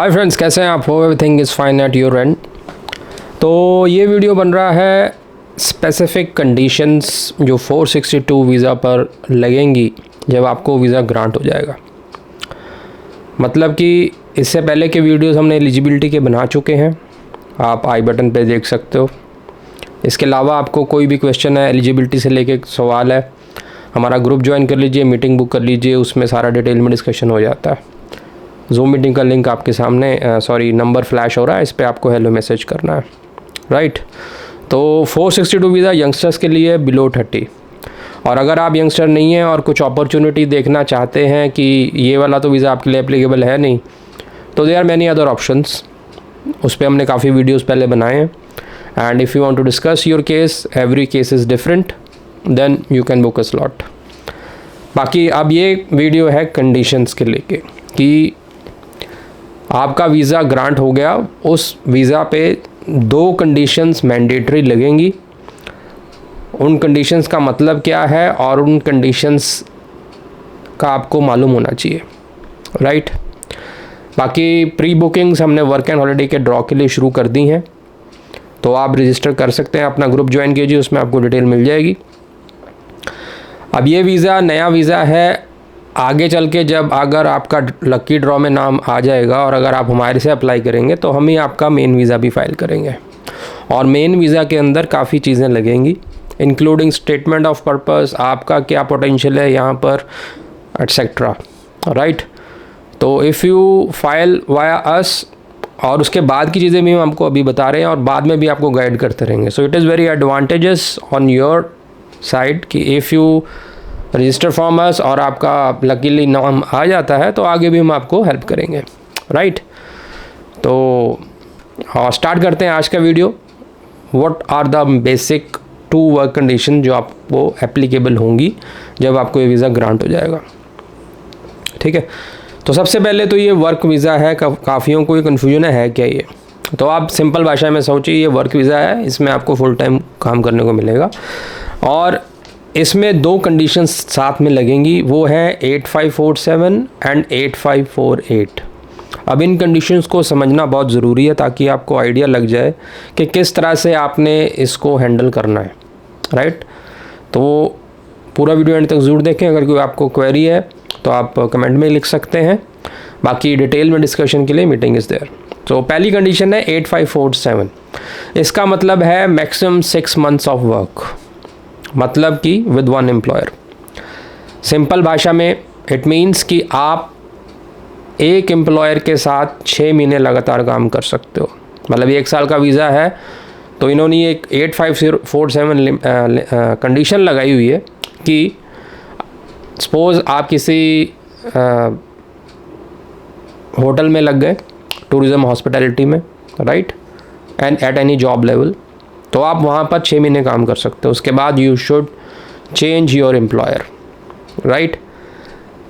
Hi friends, कैसे हैं आप? हो everything is fine at your and. तो ये वीडियो बन रहा है स्पेसिफिक कंडीशंस जो 462 वीज़ा पर लगेंगी जब आपको वीज़ा ग्रांट हो जाएगा। मतलब कि इससे पहले के वीडियोस हमने एलिजिबिलिटी के बना चुके हैं, आप आई बटन पे देख सकते हो। इसके अलावा आपको कोई भी क्वेश्चन है, एलिजिबिलिटी से लेके सवाल है, हमारा ग्रुप ज्वाइन कर लीजिए, मीटिंग बुक कर लीजिए, उसमें सारा डिटेल में डिस्कशन हो जाता है। जूम मीटिंग का लिंक आपके सामने नंबर फ्लैश हो रहा है, इस पर आपको हेलो मैसेज करना है, राइट। तो 462 वीज़ा यंगस्टर्स के लिए बिलो 30। और अगर आप यंगस्टर नहीं हैं और कुछ अपॉर्चुनिटी देखना चाहते हैं कि ये वाला तो वीज़ा आपके लिए एप्लीकेबल है नहीं, तो there are many other options. उस पर हमने काफ़ी वीडियोस पहले बनाए हैं। And if you want to discuss your case, every case is different, then you can book a slot. बाकी अब ये वीडियो है कंडीशंस के लेके कि आपका वीज़ा ग्रांट हो गया, उस वीज़ा पे 2 कंडीशंस मैंडेटरी लगेंगी। उन कंडीशंस का मतलब क्या है और उन कंडीशंस का आपको मालूम होना चाहिए, राइट। बाकी प्री बुकिंग्स हमने वर्क एंड हॉलिडे के ड्रॉ के लिए शुरू कर दी हैं, तो आप रजिस्टर कर सकते हैं, अपना ग्रुप ज्वाइन कीजिए, उसमें आपको डिटेल मिल जाएगी। अब ये वीज़ा नया वीज़ा है, आगे चल के जब अगर आपका लकी ड्रॉ में नाम आ जाएगा और अगर आप हमारे से अप्लाई करेंगे तो हम ही आपका मेन वीज़ा भी फाइल करेंगे। और मेन वीज़ा के अंदर काफ़ी चीज़ें लगेंगी, इंक्लूडिंग स्टेटमेंट ऑफ पर्पस, आपका क्या पोटेंशियल है यहाँ पर, एटसेट्रा, राइट। तो इफ़ यू फाइल वाया अस, और उसके बाद की चीज़ें भी हम आपको अभी बता रहे हैं और बाद में भी आपको गाइड करते रहेंगे। So it is very advantages on your side कि इफ़ यू रजिस्टर फॉर्म अस और आपका लकीली नाम आ जाता है तो आगे भी हम आपको हेल्प करेंगे, राइट। तो स्टार्ट करते हैं आज का video. What are the basic 2 work condition जो आपको एप्लीकेबल होंगी जब आपको ये वीज़ा ग्रांट हो जाएगा, ठीक है। तो सबसे पहले तो ये वर्क वीज़ा है, काफ़ियों को ये कन्फ्यूजन है क्या ये। तो आप सिंपल भाषा में सोचिए, ये वर्क वीज़ा है, इसमें आपको फुल टाइम काम करने को मिलेगा और इसमें 2 कंडीशंस साथ में लगेंगी, वो है 8547 एंड 8548। अब इन कंडीशंस को समझना बहुत ज़रूरी है ताकि आपको आइडिया लग जाए कि किस तरह से आपने इसको हैंडल करना है, राइट। तो पूरा वीडियो एंड तक ज़रूर देखें। अगर कोई आपको क्वेरी है तो आप कमेंट में लिख सकते हैं, बाकी डिटेल में डिस्कशन के लिए मीटिंग इज़ देयर। तो पहली कंडीशन है 8547। इसका मतलब है मैक्सिमम 6 मंथ्स ऑफ वर्क, मतलब कि विद 1 एम्प्लॉयर। सिंपल भाषा में इट मीन्स कि आप एक एम्प्लॉयर के साथ 6 महीने लगातार काम कर सकते हो। मतलब 1 साल का वीज़ा है तो इन्होंने एक 8547 कंडीशन लगाई हुई है कि सपोज़ आप किसी होटल में लग गए, टूरिज़म हॉस्पिटैलिटी में, right, and at any job level, तो आप वहाँ पर 6 महीने काम कर सकते हो। उसके बाद you should change your employer, right.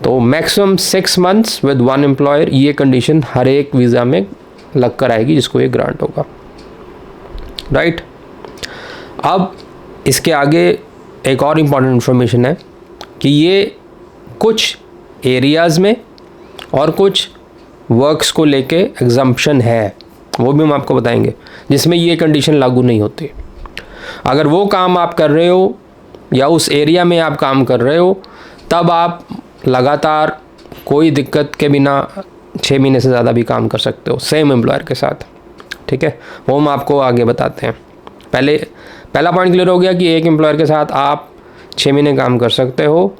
तो मैक्सिमम 6 मंथ्स विद 1 एम्प्लॉयर, ये कंडीशन हर एक वीज़ा में लग कर आएगी जिसको ये ग्रांट होगा, राइट। अब इसके आगे एक और इम्पॉर्टेंट इन्फॉर्मेशन है कि ये कुछ एरियाज़ में और कुछ वर्क्स को लेके एग्जम्पशन है, वो भी हम आपको बताएंगे, जिसमें ये कंडीशन लागू नहीं होती। अगर वो काम आप कर रहे हो या उस एरिया में आप काम कर रहे हो, तब आप लगातार कोई दिक्कत के बिना 6 महीने से ज़्यादा भी काम कर सकते हो सेम एम्प्लॉयर के साथ, ठीक है। वो हम आपको आगे बताते हैं। पहला पॉइंट क्लियर हो गया कि एक एम्प्लॉयर के साथ आप 6 महीने काम कर सकते हो।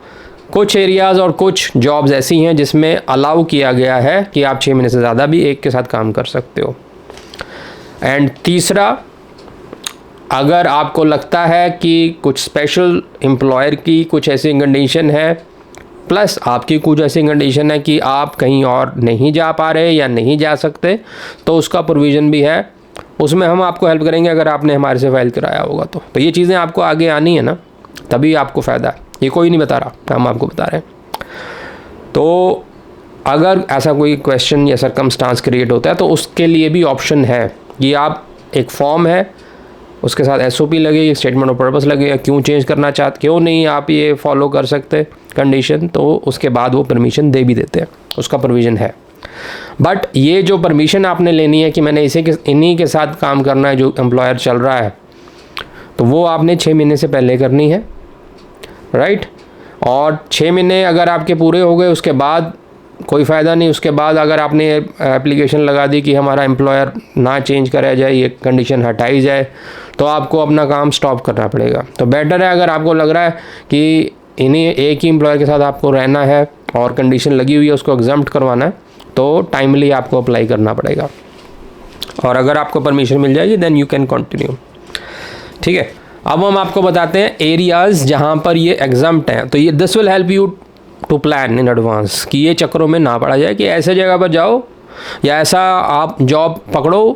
कुछ एरियाज़ और कुछ जॉब्स ऐसी हैं जिसमें अलाउ किया गया है कि आप 6 महीने से ज़्यादा भी एक के साथ काम कर सकते हो। एंड तीसरा, अगर आपको लगता है कि कुछ स्पेशल एम्प्लॉयर की कुछ ऐसी कंडीशन है, प्लस आपकी कुछ ऐसी कंडीशन है कि आप कहीं और नहीं जा पा रहे या नहीं जा सकते, तो उसका प्रोविज़न भी है, उसमें हम आपको हेल्प करेंगे अगर आपने हमारे से फाइल कराया होगा तो ये चीज़ें आपको आगे आनी है ना, तभी आपको फ़ायदा है। ये कोई नहीं बता रहा, हम आपको बता रहे हैं। तो अगर ऐसा कोई क्वेश्चन या सर्कमस्टांस क्रिएट होता है तो उसके लिए भी ऑप्शन है कि आप, एक फॉर्म है, उसके साथ SOP लगे, स्टेटमेंट ऑफ पर्पस लगे, या क्यों चेंज करना चाहते, क्यों नहीं आप ये फॉलो कर सकते कंडीशन, तो उसके बाद वो परमिशन दे भी देते हैं, उसका प्रोविज़न है। बट ये जो परमिशन आपने लेनी है कि मैंने इन्हीं के साथ काम करना है जो एम्प्लॉयर चल रहा है, तो वो आपने 6 महीने से पहले करनी है, राइट। और 6 महीने अगर आपके पूरे हो गए उसके बाद कोई फ़ायदा नहीं। उसके बाद अगर आपने एप्लीकेशन लगा दी कि हमारा एम्प्लॉयर ना चेंज कराया जाए, ये कंडीशन हटाई जाए, तो आपको अपना काम स्टॉप करना पड़ेगा। तो बेटर है अगर आपको लग रहा है कि इन्हीं एक ही एम्प्लॉयर के साथ आपको रहना है और कंडीशन लगी हुई है उसको एग्जम्प्ट करवाना है, तो टाइमली आपको अप्लाई करना पड़ेगा। और अगर आपको परमिशन मिल जाएगी देन यू कैन कंटिन्यू, ठीक है। अब हम आपको बताते हैं एरियाज़ जहाँ पर ये एग्जम्प्ट हैं। तो ये this will help you to plan in advance कि ये चक्करों में ना पड़ा जाए कि ऐसे जगह पर जाओ या ऐसा आप जॉब पकड़ो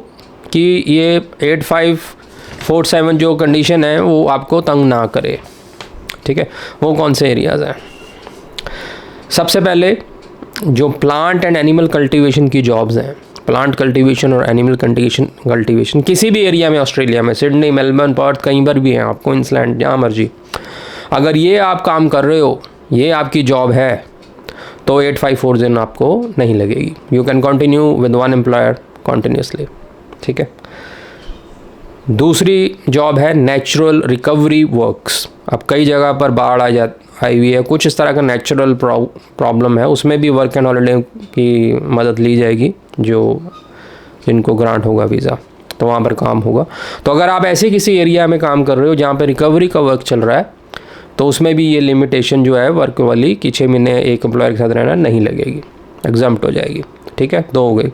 कि ये 8547 जो कंडीशन है वो आपको तंग ना करे, ठीक है। वो कौन से एरियाज़ हैं? सबसे पहले जो प्लांट एंड एनिमल कल्टीवेशन की जॉब्स हैं, प्लांट कल्टीवेशन और एनिमल कल्टीवेशन किसी भी एरिया में, ऑस्ट्रेलिया में, सिडनी, मेलबर्न, पर्थ, कहीं पर भी हैं आप, क्वींसलैंड, जहाँ मर्जी, अगर ये आप काम कर रहे हो, ये आपकी जॉब है, तो 8547 आपको नहीं लगेगी। You can continue with one employer continuously, ठीक है। दूसरी जॉब है नेचुरल रिकवरी वर्क्स। अब कई जगह पर बाढ़ आई हुई है, कुछ इस तरह का नेचुरल प्रॉब्लम है, उसमें भी वर्क एंड हॉलीडे की मदद ली जाएगी, जो जिनको ग्रांट होगा वीज़ा, तो वहाँ पर काम होगा। तो अगर आप ऐसे किसी एरिया में काम कर रहे हो जहाँ पर रिकवरी का वर्क चल रहा है, तो उसमें भी ये लिमिटेशन जो है वर्क वाली कि 6 महीने एक एम्प्लॉयर के साथ रहना नहीं लगेगी, एग्जम्प्ट हो जाएगी, ठीक है। 2 हो गई।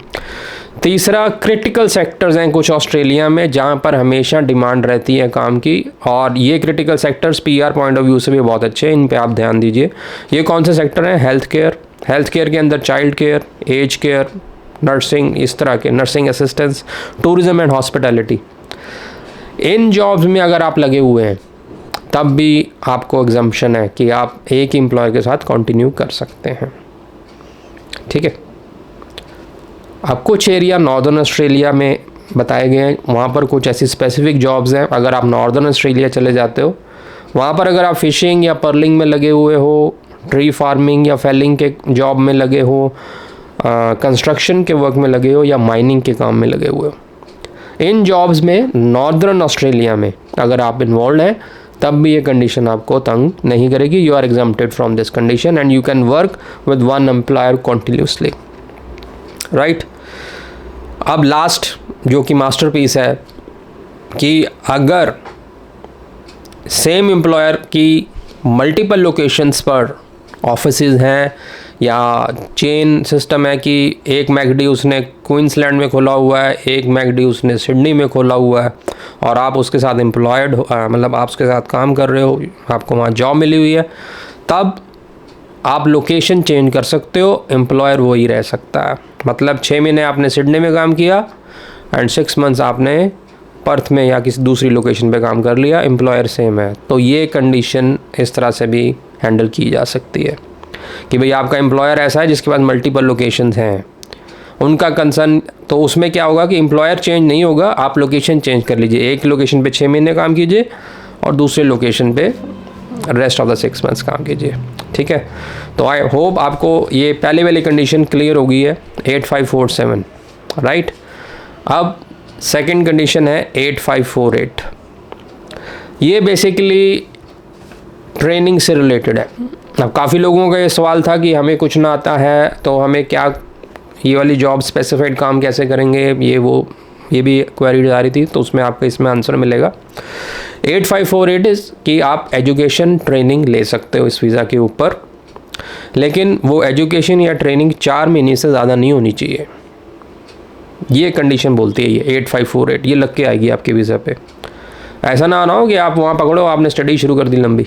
तीसरा, क्रिटिकल सेक्टर्स हैं कुछ ऑस्ट्रेलिया में जहाँ पर हमेशा डिमांड रहती है काम की, और ये critical sectors PR point of view से भी बहुत अच्छे हैं, इन पे आप ध्यान दीजिए। ये कौन से सेक्टर हैं? हेल्थ केयर के अंदर child care, age care, nursing, इस तरह के, nursing assistance, tourism and hospitality. इन जॉब्स में अगर आप लगे हुए हैं तब भी आपको एग्जम्पशन है कि आप एक एम्प्लॉयर के साथ कंटिन्यू कर सकते हैं, ठीक है। अब कुछ एरिया नॉर्दर्न ऑस्ट्रेलिया में बताए गए हैं, वहाँ पर कुछ ऐसी स्पेसिफिक जॉब्स हैं। अगर आप नॉर्दर्न ऑस्ट्रेलिया चले जाते हो, वहाँ पर अगर आप फिशिंग या पर्लिंग में लगे हुए हो, ट्री फार्मिंग या फेलिंग के जॉब में लगे हो, कंस्ट्रक्शन के वर्क में लगे हो, या माइनिंग के काम में लगे हुए हो, इन जॉब्स में नॉर्दर्न ऑस्ट्रेलिया में अगर आप इन्वॉल्व हैं तब भी ये कंडीशन आपको तंग नहीं करेगी। You are exempted from this condition and you can work with one employer continuously, right. अब लास्ट जो कि मास्टरपीस है कि अगर सेम एम्प्लॉयर की मल्टीपल लोकेशंस पर ऑफिसेज हैं या चेन सिस्टम है कि एक मैकडी उसने क्वींसलैंड में खोला हुआ है, एक मैकडी उसने सिडनी में खोला हुआ है, और आप उसके साथ एम्प्लॉयड मतलब आप उसके साथ काम कर रहे हो, आपको वहाँ जॉब मिली हुई है, तब आप लोकेशन चेंज कर सकते हो, एम्प्लॉयर वही रह सकता है। मतलब 6 महीने आपने सिडनी में काम किया एंड 6 मंथ्स आपने पर्थ में या किसी दूसरी लोकेशन पे काम कर लिया, एम्प्लॉयर सेम है। तो ये कंडीशन इस तरह से भी हैंडल की जा सकती है कि भाई आपका एम्प्लॉयर ऐसा है जिसके पास मल्टीपल लोकेशंस हैं, उनका कंसर्न, तो उसमें क्या होगा कि एम्प्लॉयर चेंज नहीं होगा, आप लोकेशन चेंज कर लीजिए, एक लोकेशन पे 6 महीने काम कीजिए और दूसरे लोकेशन पे रेस्ट ऑफ द 6 मंथ्स काम कीजिए, ठीक है। तो आई होप आपको ये पहले वाली कंडीशन क्लियर हो गई है 8547, राइट। अब सेकंड कंडीशन है 8548। ये बेसिकली ट्रेनिंग से रिलेटेड है। अब काफ़ी लोगों का ये सवाल था कि हमें कुछ ना आता है तो हमें क्या ये वाली जॉब स्पेसिफाइड काम कैसे करेंगे, ये भी क्वेरी आ रही थी, तो उसमें आपको इसमें आंसर मिलेगा। 8548 इज़ कि आप एजुकेशन ट्रेनिंग ले सकते हो इस वीज़ा के ऊपर, लेकिन वो एजुकेशन या ट्रेनिंग 4 महीने से ज़्यादा नहीं होनी चाहिए, ये कंडीशन बोलती है ये 8548, ये लग के आएगी आपके वीज़ा पे। ऐसा ना हो कि आप वहाँ पकड़ो आपने स्टडी शुरू कर दी लंबी,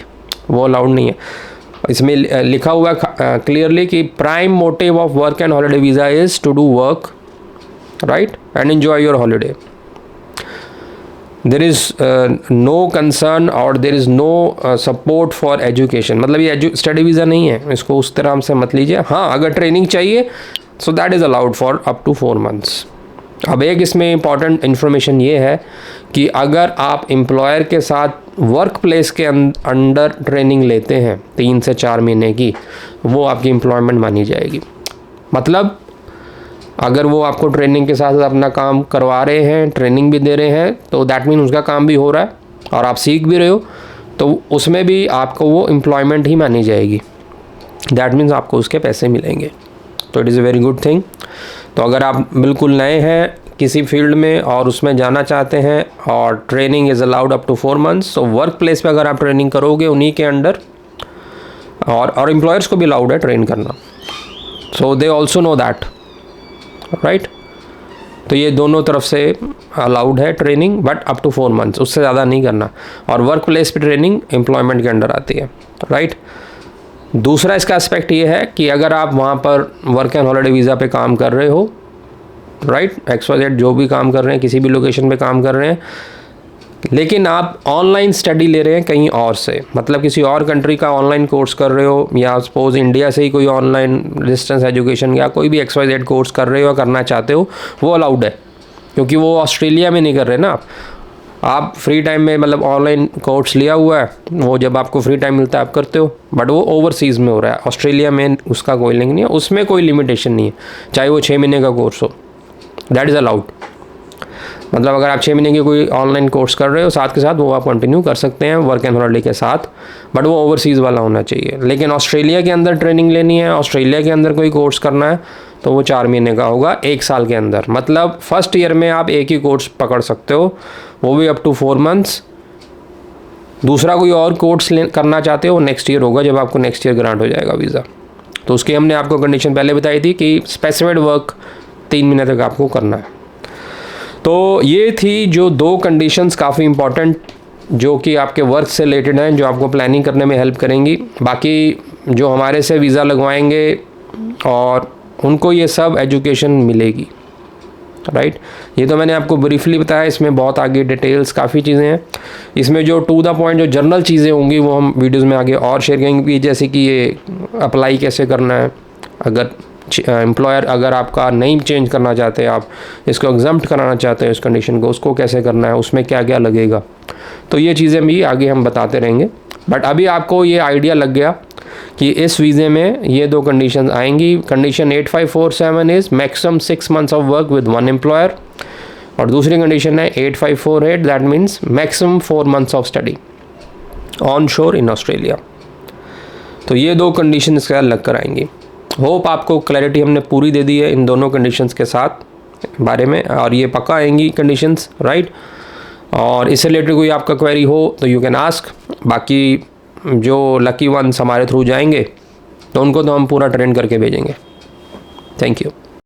वो अलाउड नहीं है। इसमें लिखा हुआ क्लियरली कि prime motive of work and holiday visa is to do work, right, and enjoy your holiday. There is no concern और there is no support for education. मतलब ये स्टडी वीज़ा नहीं है, इसको उस तरह से मत लीजिए। हाँ, अगर ट्रेनिंग चाहिए so that is allowed for up to 4 months. अब एक इसमें इंपॉर्टेंट इन्फॉर्मेशन ये है कि अगर आप एम्प्लॉयर के साथ वर्क प्लेस के अंडर ट्रेनिंग लेते हैं 3 से 4 महीने की, वो आपकी एम्प्लॉयमेंट मानी जाएगी। मतलब अगर वो आपको ट्रेनिंग के साथ साथ अपना काम करवा रहे हैं, ट्रेनिंग भी दे रहे हैं, तो दैट मीन उसका काम भी हो रहा है और आप सीख भी रहे हो, तो उसमें भी आपको वो एम्प्लॉयमेंट ही मानी जाएगी। दैट मीन्स आपको उसके पैसे मिलेंगे। तो it is a very good thing. तो अगर आप बिल्कुल नए हैं किसी फील्ड में और उसमें जाना चाहते हैं और training is allowed up to 4 months, तो वर्क प्लेस पर अगर आप ट्रेनिंग करोगे उन्हीं के अंडर, और एम्प्लॉयर्स को भी अलाउड है ट्रेन करना, so they also know that, right. तो ये दोनों तरफ से अलाउड है training, but up to 4 months, उससे ज़्यादा नहीं करना। और वर्क प्लेस पर ट्रेनिंग एम्प्लॉयमेंट के अंडर आती है, राइट। दूसरा इसका एस्पेक्ट ये है कि अगर आप वहाँ पर वर्क एंड हॉलिडे वीज़ा पे काम कर रहे हो, राइट, XYZ जो भी काम कर रहे हैं, किसी भी लोकेशन पे काम कर रहे हैं, लेकिन आप ऑनलाइन स्टडी ले रहे हैं कहीं और से, मतलब किसी और कंट्री का ऑनलाइन कोर्स कर रहे हो, या सपोज इंडिया से ही कोई ऑनलाइन डिस्टेंस एजुकेशन या कोई भी XYZ कोर्स कर रहे हो या करना चाहते हो, वो अलाउड है, क्योंकि वो ऑस्ट्रेलिया में नहीं कर रहे ना आप फ्री टाइम में, मतलब ऑनलाइन कोर्स लिया हुआ है, वो जब आपको फ्री टाइम मिलता है आप करते हो, बट वो ओवरसीज़ में हो रहा है, ऑस्ट्रेलिया में उसका कोई लिंक नहीं है, उसमें कोई लिमिटेशन नहीं है, चाहे वो 6 महीने का कोर्स हो, दैट इज़ अलाउड। मतलब अगर आप 6 महीने की कोई ऑनलाइन कोर्स कर रहे हो, साथ के साथ वो आप कंटिन्यू कर सकते हैं वर्क एंड हॉलिडे के साथ, बट वो ओवरसीज़ वाला होना चाहिए। लेकिन ऑस्ट्रेलिया के अंदर ट्रेनिंग लेनी है, ऑस्ट्रेलिया के अंदर कोई कोर्स करना है, तो वो 4 महीने का होगा 1 साल के अंदर। मतलब फर्स्ट ईयर में आप एक ही कोर्स पकड़ सकते हो, वो भी अप टू 4 मंथ्स। दूसरा कोई और कोर्स करना चाहते हो, नेक्स्ट ईयर होगा, जब आपको नेक्स्ट ईयर ग्रांट हो जाएगा वीज़ा। तो उसकी हमने आपको कंडीशन पहले बताई थी कि स्पेसिफाइड वर्क 3 महीने तक आपको करना है। तो ये थी जो 2 कंडीशंस काफ़ी इंपॉर्टेंट, जो कि आपके वर्क से रिलेटेड हैं, जो आपको प्लानिंग करने में हेल्प करेंगी। बाकी जो हमारे से वीज़ा लगवाएंगे और उनको ये सब एजुकेशन मिलेगी, राइट। ये तो मैंने आपको ब्रीफली बताया, इसमें बहुत आगे डिटेल्स काफ़ी चीज़ें हैं। इसमें जो टू द पॉइंट जो जनरल चीज़ें होंगी वो हम वीडियोस में आगे और शेयर करेंगे, जैसे कि ये अप्लाई कैसे करना है, अगर एम्प्लॉयर अगर आपका नहीं चेंज करना चाहते, आप इसको एग्जम्प्ट कराना चाहते हैं इस कंडीशन को, उसको कैसे करना है, उसमें क्या क्या लगेगा, तो ये चीज़ें भी आगे हम बताते रहेंगे। बट अभी आपको ये आइडिया लग गया कि इस वीज़े में ये 2 कंडीशन आएंगी। Condition 8547 is maximum 6 months of work with 1 employer, और दूसरी कंडीशन है 8548, that means maximum 4 months of study on शोर इन ऑस्ट्रेलिया। तो ये 2 कंडीशन इसके साथ लग कर आएंगी। होप आपको क्लैरिटी हमने पूरी दे दी है इन दोनों कंडीशंस के साथ बारे में, और ये पक्का आएंगी कंडीशंस, राइट। और इससे रिलेटेड कोई आपका क्वेरी हो तो यू कैन आस्क। बाकी जो लकी वंस हमारे थ्रू जाएंगे तो उनको तो हम पूरा ट्रेन करके भेजेंगे। Thank you.